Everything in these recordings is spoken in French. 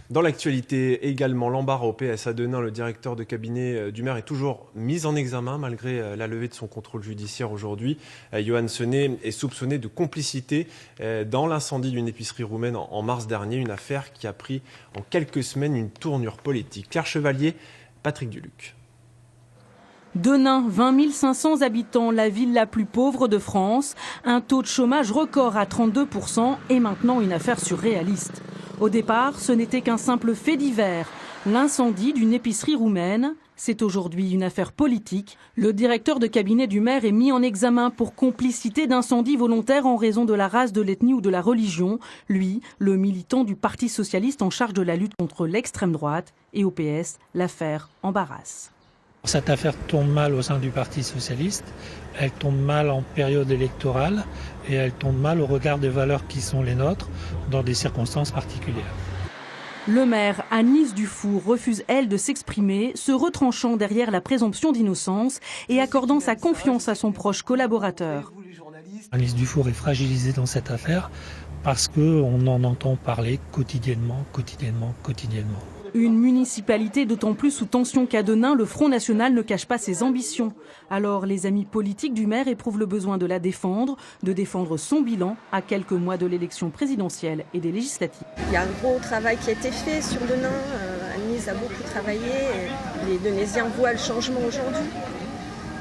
Dans l'actualité également, l'embarras au PS à Denain, le directeur de cabinet du maire est toujours mis en examen malgré la levée de son contrôle judiciaire aujourd'hui. Yohann Senet est soupçonné de complicité dans l'incendie d'une épicerie roumaine en mars dernier, une affaire qui a pris en quelques semaines une tournure politique. Claire Chevalier, Patrick Duluc. Denain, 20 500 habitants, la ville la plus pauvre de France. Un taux de chômage record à 32% et maintenant une affaire surréaliste. Au départ, ce n'était qu'un simple fait divers. L'incendie d'une épicerie roumaine. C'est aujourd'hui une affaire politique. Le directeur de cabinet du maire est mis en examen pour complicité d'incendie volontaire en raison de la race, de l'ethnie ou de la religion. Lui, le militant du Parti socialiste en charge de la lutte contre l'extrême droite. Et au PS, l'affaire embarrasse. Cette affaire tombe mal au sein du Parti socialiste, elle tombe mal en période électorale et elle tombe mal au regard des valeurs qui sont les nôtres dans des circonstances particulières. Le maire, Agnès Dufour, refuse, elle, de s'exprimer, se retranchant derrière la présomption d'innocence et accordant sa confiance à son proche collaborateur. Agnès Dufour est fragilisée dans cette affaire parce qu'on en entend parler quotidiennement. Une municipalité d'autant plus sous tension qu'à Denain, le Front National ne cache pas ses ambitions. Alors les amis politiques du maire éprouvent le besoin de la défendre, de défendre son bilan à quelques mois de l'élection présidentielle et des législatives. Il y a un gros travail qui a été fait sur Denain. Agnès a beaucoup travaillé. Les Denaisiens voient le changement aujourd'hui.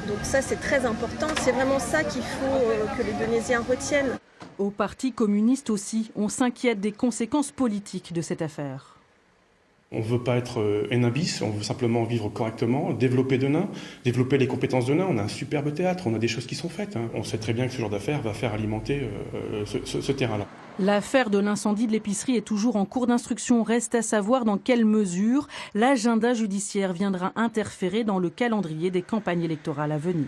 Donc ça, c'est très important. C'est vraiment ça qu'il faut que les Denaisiens retiennent. Au Parti communiste aussi, on s'inquiète des conséquences politiques de cette affaire. On ne veut pas être Hénin-bis, on veut simplement vivre correctement, développer Denain, développer les compétences de Denain. On a un superbe théâtre, on a des choses qui sont faites. On sait très bien que ce genre d'affaire va faire alimenter ce terrain-là. L'affaire de l'incendie de l'épicerie est toujours en cours d'instruction. Reste à savoir dans quelle mesure l'agenda judiciaire viendra interférer dans le calendrier des campagnes électorales à venir.